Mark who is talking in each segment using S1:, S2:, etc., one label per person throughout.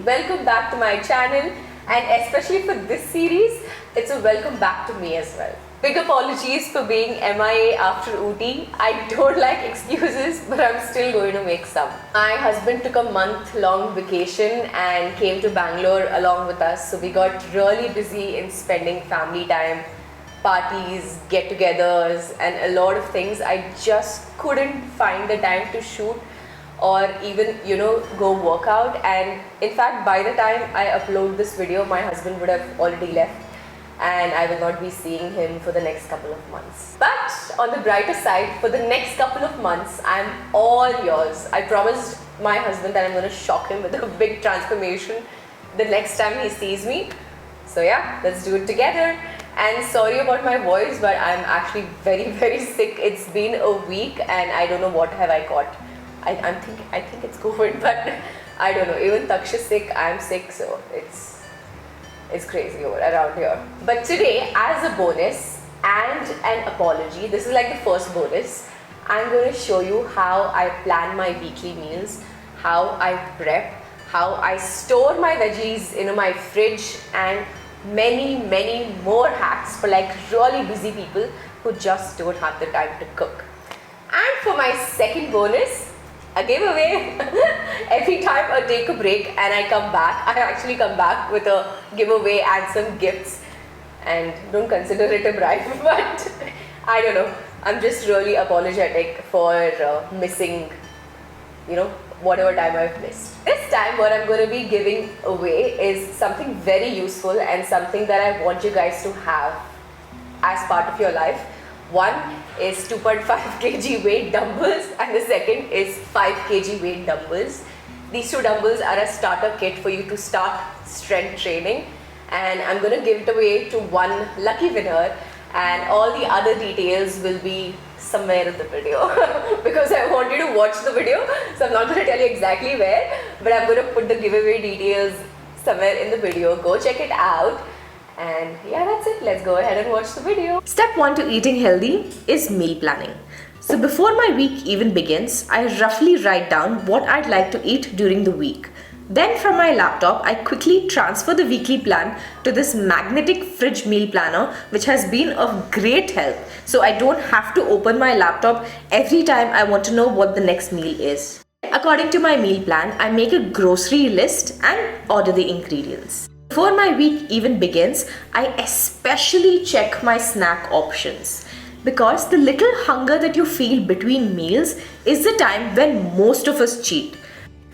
S1: welcome back to my channel, and especially for this series, it's a welcome back to me as well. Big apologies for being MIA after Ooty. I don't like excuses, but I'm still going to make some. My husband took a month-long vacation and came to Bangalore along with us, so we got really busy in spending family time, parties, get-togethers, and a lot of things. I just couldn't find the time to shoot or even go work out, and in fact by the time I upload this video my husband would have already left and I will not be seeing him for the next couple of months. But on the brighter side, for the next couple of months I'm all yours. I promised my husband that I'm going to shock him with a big transformation the next time he sees me. So yeah, let's do it together. And sorry about my voice, but I'm actually very sick. It's been a week and I don't know what have I caught. I think it's COVID, but I don't know. Even Taksh is sick, I'm sick, so it's crazy around here. But today, as a bonus and an apology, this is like the first bonus, I'm going to show you how I plan my weekly meals, how I prep, how I store my veggies in my fridge, and many more hacks for like really busy people who just don't have the time to cook. And for my second bonus, a giveaway. Every time I take a break and I come back, I actually come back with a giveaway and some gifts, and don't consider it a bribe, but I don't know, I'm just really apologetic for missing whatever time I've missed. This time what I'm going to be giving away is something very useful and something that I want you guys to have as part of your life. One is 2.5 kg weight dumbbells and the second is 5 kg weight dumbbells. These two dumbbells are a starter kit for you to start strength training, and I'm going to give it away to one lucky winner, and all the other details will be somewhere in the video because I want you to watch the video, so I'm not going to tell you exactly where, but I'm going to put the giveaway details somewhere in the video. Go check it out. And yeah, that's it. Let's go ahead and watch the video. Step 1 to eating healthy is meal planning. So before my week even begins, I roughly write down what I'd like to eat during the week. Then from my laptop, I quickly transfer the weekly plan to this magnetic fridge meal planner, which has been of great help. So I don't have to open my laptop every time I want to know what the next meal is. According to my meal plan, I make a grocery list and order the ingredients. Before my week even begins, I especially check my snack options, because the little hunger that you feel between meals is the time when most of us cheat.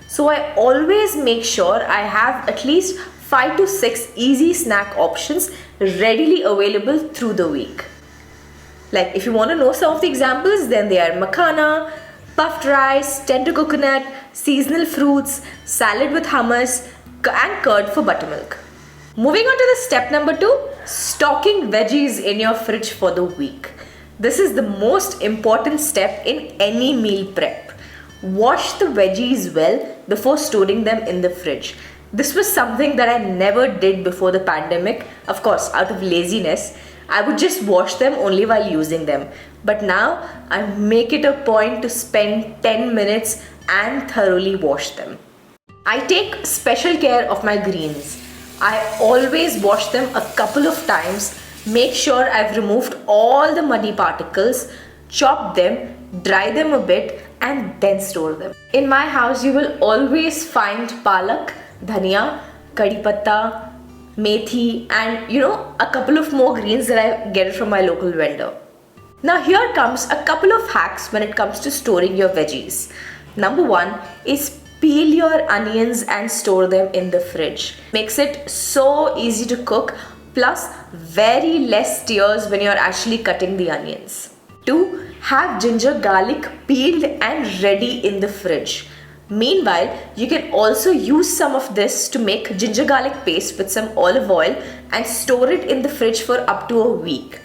S1: So I always make sure I have at least 5 to 6 easy snack options readily available through the week. Like if you want to know some of the examples, then they are makhana, puffed rice, tender coconut, seasonal fruits, salad with hummus, and curd for buttermilk. Moving on to the step number 2, stocking veggies in your fridge for the week. This is the most important step in any meal prep. Wash the veggies well before storing them in the fridge. This was something that I never did before the pandemic. Of course, out of laziness, I would just wash them only while using them. But now I make it a point to spend 10 minutes and thoroughly wash them. I take special care of my greens. I always wash them a couple of times, make sure I've removed all the muddy particles, chop them, dry them a bit, and then store them. In my house, you will always find palak, dhania, kadi patta, methi, and a couple of more greens that I get from my local vendor. Now here comes a couple of hacks when it comes to storing your veggies. Number 1 is peel your onions and store them in the fridge. Makes it so easy to cook, plus very less tears when you're actually cutting the onions. 2. Have ginger garlic peeled and ready in the fridge. Meanwhile, you can also use some of this to make ginger garlic paste with some olive oil and store it in the fridge for up to a week.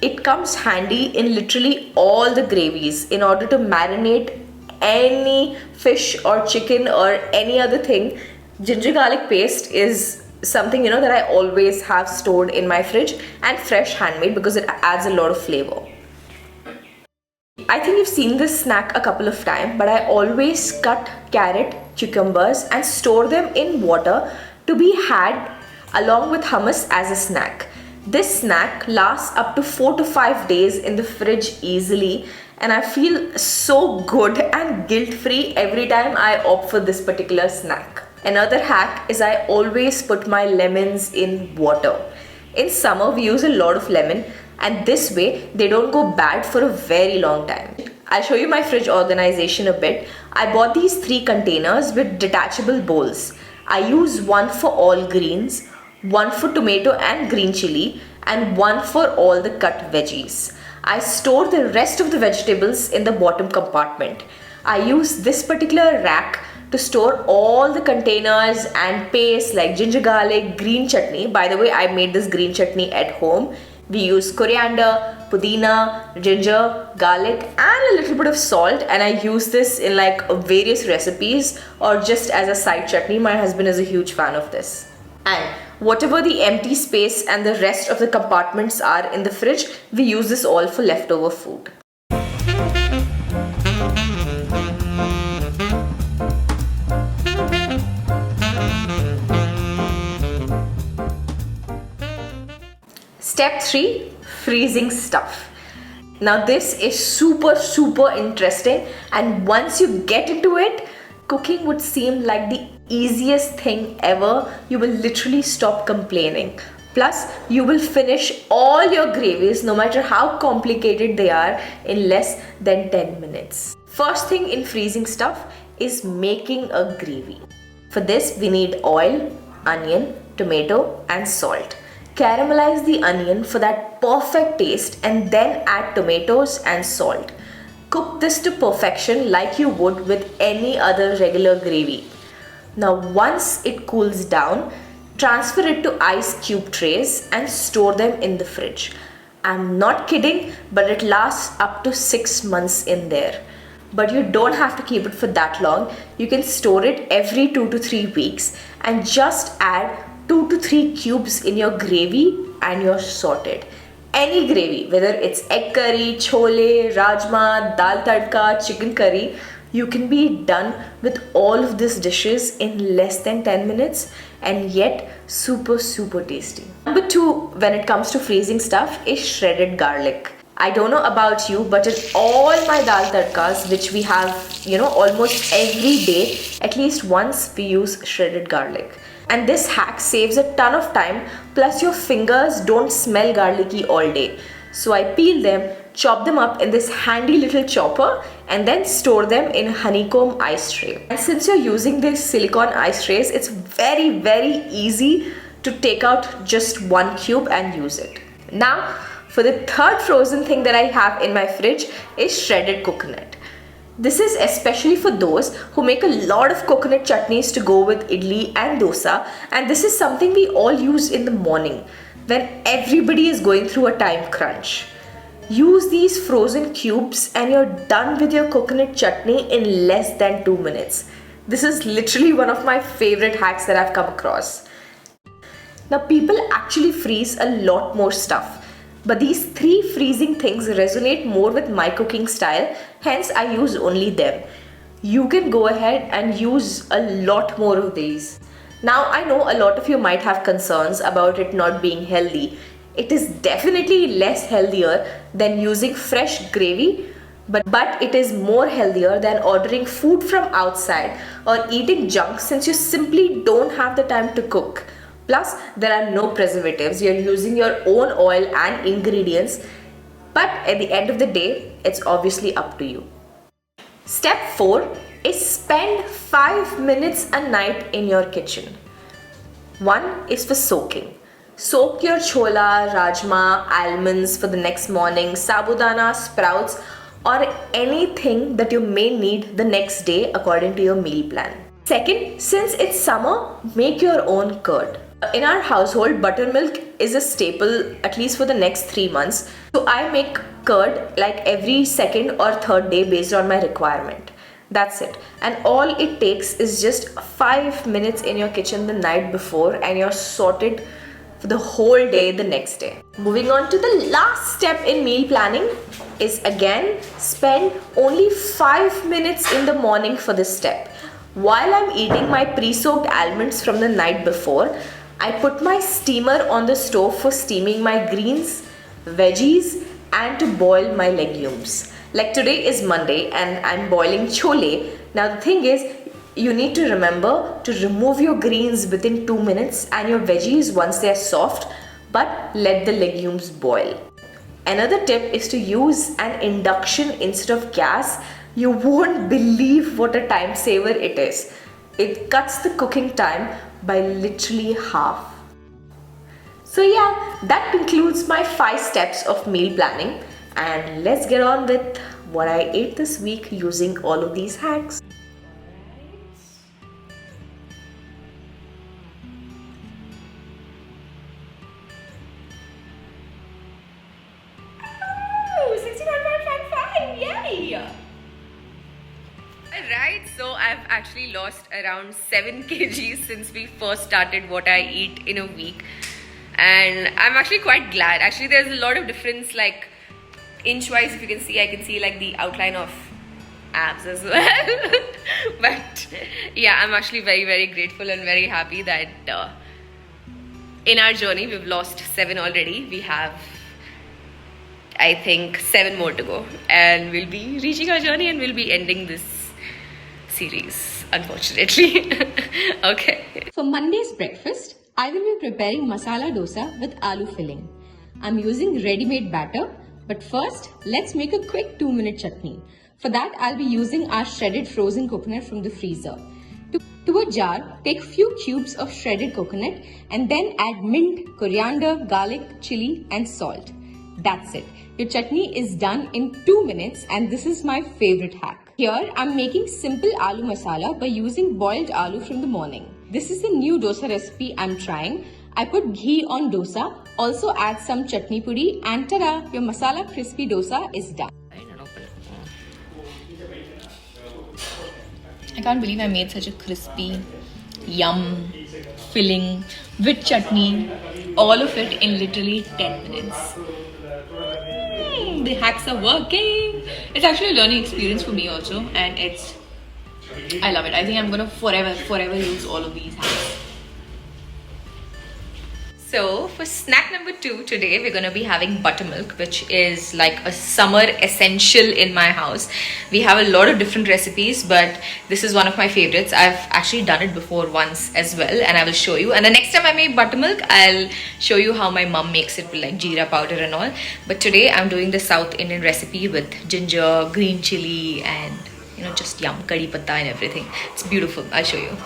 S1: It comes handy in literally all the gravies in order to marinate any fish or chicken or any other thing. Ginger garlic paste is something that I always have stored in my fridge, and fresh handmade, because it adds a lot of flavor. I think you've seen this snack a couple of times, but I always cut carrot cucumbers and store them in water to be had along with hummus as a snack. This snack lasts up to 4 to 5 days in the fridge easily, and I feel so good and guilt-free every time I opt for this particular snack. Another hack is I always put my lemons in water. In summer we use a lot of lemon, and this way they don't go bad for a very long time. I'll show you my fridge organization a bit. I bought these 3 containers with detachable bowls. I use one for all greens, one for tomato and green chili, and one for all the cut veggies. I store the rest of the vegetables in the bottom compartment. I use this particular rack to store all the containers and paste like ginger garlic, green chutney. By the way, I made this green chutney at home. We use coriander, pudina, ginger, garlic and a little bit of salt, and I use this in like various recipes or just as a side chutney. My husband is a huge fan of this. And whatever the empty space and the rest of the compartments are in the fridge, we use this all for leftover food. Step 3, freezing stuff. Now this is super interesting, and once you get into it, cooking would seem like the easiest thing ever. You will literally stop complaining. Plus, you will finish all your gravies, no matter how complicated they are, in less than 10 minutes. First thing in freezing stuff is making a gravy. For this, we need oil, onion, tomato and salt. Caramelize the onion for that perfect taste and then add tomatoes and salt. Cook this to perfection like you would with any other regular gravy. Now once it cools down, transfer it to ice cube trays and store them in the fridge. I'm not kidding, but it lasts up to 6 months in there. But you don't have to keep it for that long. You can store it every 2 to 3 weeks and just add 2 to 3 cubes in your gravy and you're sorted. Any gravy, whether it's egg curry, chole, rajma, dal tadka, chicken curry, you can be done with all of these dishes in less than 10 minutes and yet super tasty. Number 2 when it comes to freezing stuff is shredded garlic. I don't know about you, but in all my dal tadkas, which we have, almost every day, at least once we use shredded garlic. And this hack saves a ton of time, plus your fingers don't smell garlicky all day. So I peel them, chop them up in this handy little chopper and then store them in honeycomb ice tray. And since you're using these silicone ice trays, it's very easy to take out just 1 cube and use it. Now, for the third frozen thing that I have in my fridge is shredded coconut. This is especially for those who make a lot of coconut chutneys to go with idli and dosa, and this is something we all use in the morning when everybody is going through a time crunch. Use these frozen cubes and you're done with your coconut chutney in less than 2 minutes. This is literally one of my favorite hacks that I've come across. Now people actually freeze a lot more stuff, but these 3 freezing things resonate more with my cooking style, hence I use only them. You can go ahead and use a lot more of these. Now I know a lot of you might have concerns about it not being healthy. It is definitely less healthier than using fresh gravy, but it is more healthier than ordering food from outside or eating junk, since you simply don't have the time to cook. Plus, there are no preservatives. You're using your own oil and ingredients, but at the end of the day, it's obviously up to you. Step 4 is spend 5 minutes a night in your kitchen. 1 is for soaking. Soak your chola, rajma, almonds for the next morning, sabudana, sprouts, or anything that you may need the next day according to your meal plan. Second, since it's summer, make your own curd. In our household, buttermilk is a staple at least for the next 3 months. So I make curd like every 2nd or 3rd day based on my requirement. That's it. And all it takes is just 5 minutes in your kitchen the night before and you're sorted for the whole day the next day. Moving on to the last step in meal planning is again spend only 5 minutes in the morning for this step. While I'm eating my pre-soaked almonds from the night before, I put my steamer on the stove for steaming my greens, veggies, and to boil my legumes. Like today is Monday and I'm boiling chole. Now the thing is, you need to remember to remove your greens within 2 minutes and your veggies once they are soft, but let the legumes boil. Another tip is to use an induction instead of gas. You won't believe what a time saver it is. It cuts the cooking time by literally half. So yeah, that concludes my 5 steps of meal planning, and let's get on with what I ate this week using all of these hacks. Alright, so I've actually lost around 7 kgs since we first started what I eat in a week, and I'm actually quite glad. Actually, there's a lot of difference, like inch-wise. If you can see, I can see like the outline of abs as well. But yeah, I'm actually very grateful and very happy that in our journey we've lost 7 already. We have, I think, 7 more to go, and we'll be reaching our journey and we'll be ending this series, unfortunately. Okay.
S2: For Monday's breakfast, I will be preparing masala dosa with aloo filling. I'm using ready-made batter, but first, let's make a quick 2-minute chutney. For that, I'll be using our shredded frozen coconut from the freezer. To a jar, take few cubes of shredded coconut and then add mint, coriander, garlic, chili and salt. That's it. Your chutney is done in 2 minutes, and this is my favorite hack. Here, I'm making simple aloo masala by using boiled aloo from the morning. This is a new dosa recipe I'm trying. I put ghee on dosa, also add some chutney puri, and ta-da! Your masala crispy dosa is done.
S3: I can't believe I made such a crispy, yum, filling, with chutney, all of it in literally 10 minutes. The hacks are working. It's actually a learning experience for me also, and I love it. I think I'm gonna forever use all of these hacks.
S1: So for snack number 2 today, we're gonna be having buttermilk, which is like a summer essential in my house. We have a lot of different recipes, but this is one of my favorites. I've actually done it before once as well, and I will show you. And the next time I make buttermilk, I'll show you how my mom makes it with like jeera powder and all. But today I'm doing the South Indian recipe with ginger, green chili, and just yum, curry patta and everything. It's beautiful. I'll show you.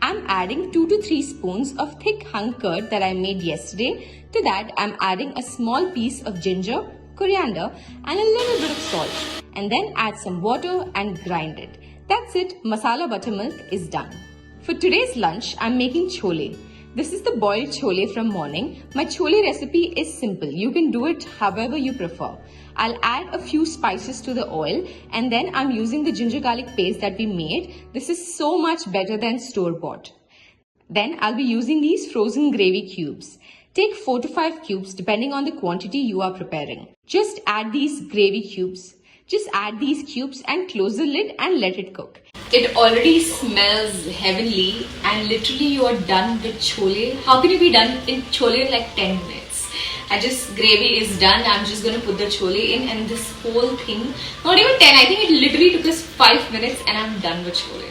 S2: I'm adding 2 to 3 spoons of thick hung curd that I made yesterday. To that, I'm adding a small piece of ginger, coriander and a little bit of salt. And then add some water and grind it. That's it, masala buttermilk is done. For today's lunch, I'm making chole. This is the boiled chole from morning. My chole recipe is simple. You can do it however you prefer. I'll add a few spices to the oil, and then I'm using the ginger garlic paste that we made. This is so much better than store-bought. Then I'll be using these frozen gravy cubes. Take 4 to 5 cubes depending on the quantity you are preparing. Just add these gravy cubes. Just add these cubes and close the lid and let it cook.
S3: It already smells heavenly, and literally you are done with chole. How can you be done in chole in like 10 minutes? Gravy is done. I'm just going to put the chole in, and this whole thing, not even 10, I think it literally took us 5 minutes and I'm done with chole.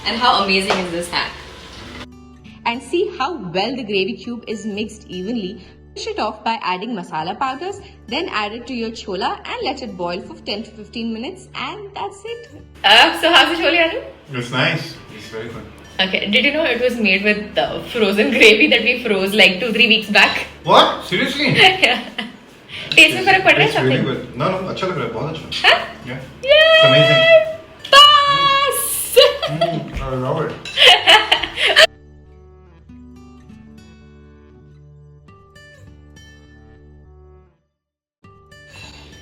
S3: And how amazing is this hack?
S2: And see how well the gravy cube is mixed evenly. Finish it off by adding masala powders, then add it to your chola and let it boil for 10 to 15 minutes, and that's it.
S1: So how's the chole, Anu?
S4: It's nice. It's very good.
S1: Okay, did you know it was made with frozen gravy that we froze like 2-3 weeks back?
S4: What? Seriously?
S1: Yeah. Taste में फर्क पड़ रहा है
S4: It's
S1: something?
S4: really good. No, अच्छा लग रहा है, बहुत अच्छा.
S1: Huh?
S4: Yeah.
S1: Yay!
S4: It's amazing.
S1: Pass!
S4: I love it.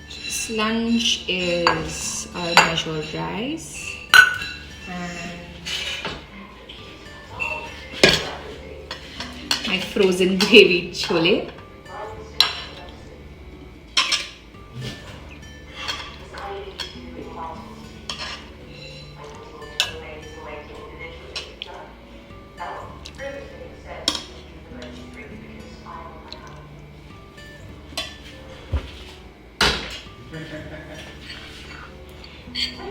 S3: This lunch is measured rice and my frozen gravy chole.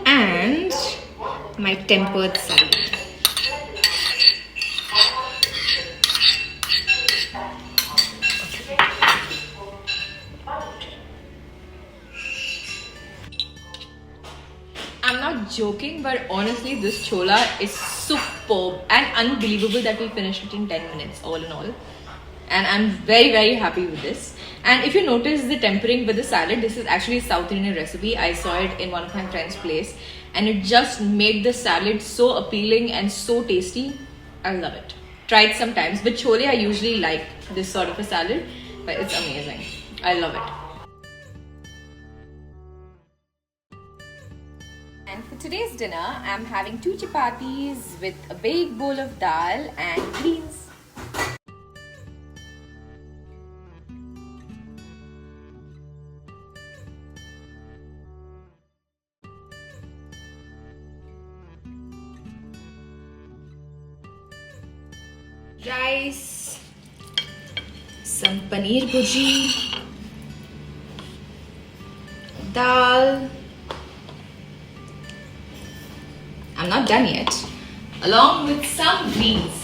S3: And my tempered salad. I'm not joking, but honestly, this chola is superb and unbelievable that we finished it in 10 minutes, all in all. And I'm very, very happy with this. And if you notice the tempering with the salad, this is actually a South Indian recipe. I saw it in one of my friend's place, and it just made the salad so appealing and so tasty. I love it. Tried sometimes. With chole, I usually like this sort of a salad, but it's amazing. I love it. And for today's dinner, I'm having 2 chapatis with a big bowl of dal and greens. Rice, some paneer bhuji, dal. I'm not done yet. Along with some greens.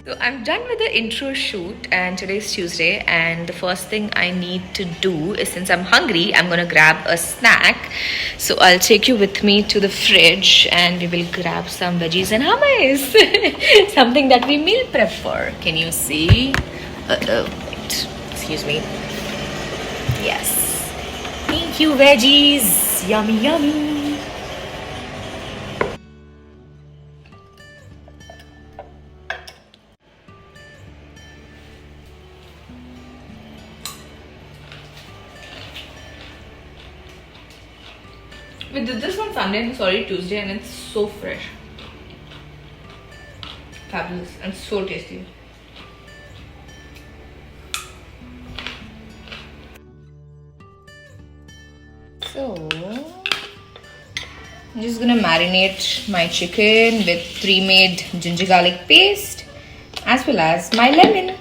S3: So I'm done with the intro shoot, and today's Tuesday, and the first thing I need to do is, since I'm hungry, I'm gonna grab a snack. So I'll take you with me to the fridge and we will grab some veggies and hummus. Something that we meal prep for. Can you see? Wait. Excuse me. Yes. Thank you, veggies. Yummy, yummy. We did this on Sunday and sorry Tuesday, and it's so fresh. Fabulous and so tasty. So I'm just gonna marinate my chicken with pre-made ginger garlic paste, as well as my lemon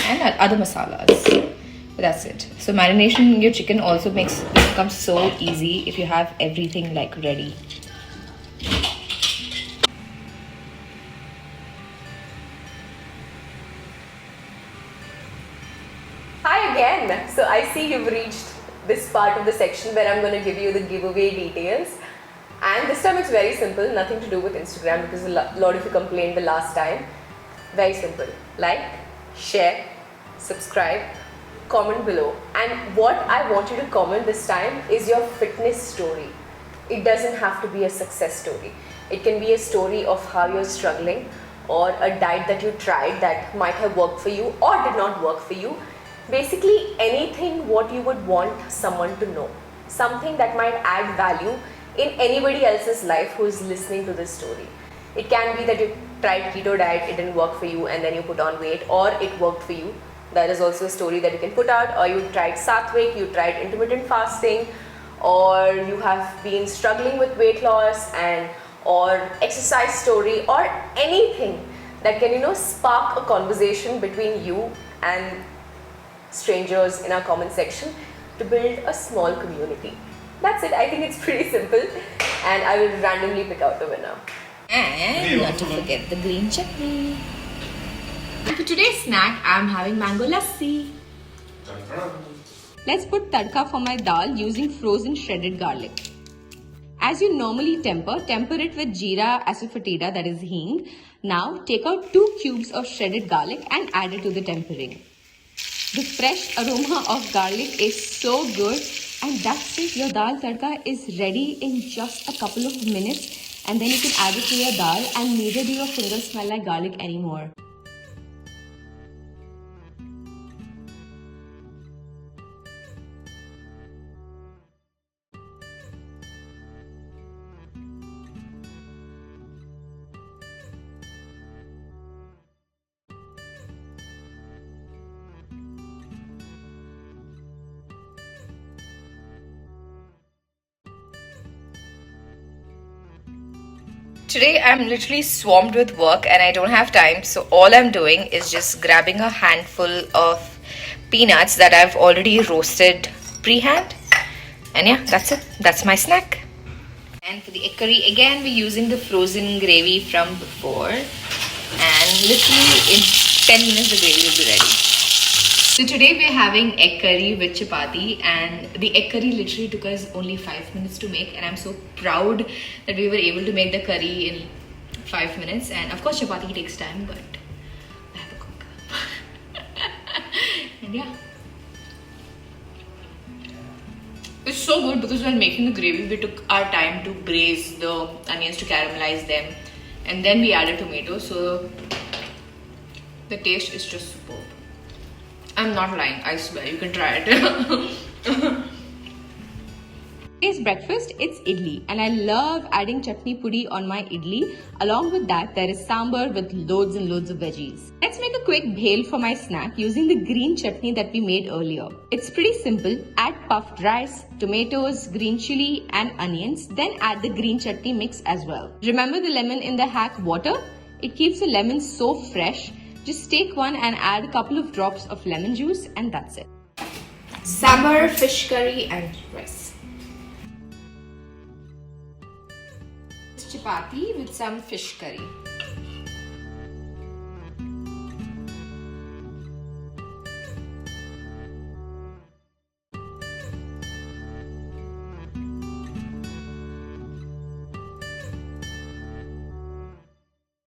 S3: and other masalas. That's it. So marination your chicken also makes it become so easy if you have everything like ready.
S1: Hi again. So I see you've reached this part of the section where I'm going to give you the giveaway details. And this time it's very simple, nothing to do with Instagram because a lot of you complained the last time. Very simple. Like, share, subscribe, comment below. And what I want you to comment this time is your fitness story. It doesn't have to be a success story. It can be a story of how you're struggling, or a diet that you tried that might have worked for you or did not work for you. Basically anything what you would want someone to know. Something that might add value in anybody else's life who is listening to this story. It can be that you tried keto diet, it didn't work for you and then you put on weight, or it worked for you. That is also a story that you can put out. Or you tried sattvic, you tried intermittent fasting, or you have been struggling with weight loss, and or exercise story, or anything that can spark a conversation between you and strangers in our comment section to build a small community. That's it. I think it's pretty simple, and I will randomly pick out the winner.
S3: And not to forget the green chutney. And for today's snack, I'm having mango lassi.
S2: Let's put tadka for my dal using frozen shredded garlic. As you normally temper it with jeera asafoetida, that is hing. Now take out 2 cubes of shredded garlic and add it to the tempering. The fresh aroma of garlic is so good, and that's it. Your dal tadka is ready in just a couple of minutes, and then you can add it to your dal and neither do your fingers smell like garlic anymore.
S3: Today I'm literally swamped with work and I don't have time, so all I'm doing is just grabbing a handful of peanuts that I've already roasted pre-hand. And yeah, that's it. That's my snack. And for the egg curry, again, we're using the frozen gravy from before. And literally in 10 minutes, the gravy will be ready. So today we're having egg curry with chapati, and the egg curry literally took us only 5 minutes to make, and I'm so proud that we were able to make the curry in 5 minutes. And of course chapati takes time, but I have a cook. And yeah, it's so good because when making the gravy we took our time to braise the onions, to caramelize them, and then we added tomatoes, so the taste is just superb. I'm not lying, I swear, you can try it.
S2: Today's breakfast, it's idli, and I love adding chutney pudi on my idli. Along with that, there is sambar with loads and loads of veggies. Let's make a quick bhel for my snack using the green chutney that we made earlier. It's pretty simple. Add puffed rice, tomatoes, green chili and onions, then add the green chutney mix as well. Remember the lemon in the hack water? It keeps the lemon so fresh. Just take one and add a couple of drops of lemon juice, and that's it.
S3: Sambar, fish curry and rice.
S2: Chapati with some fish curry.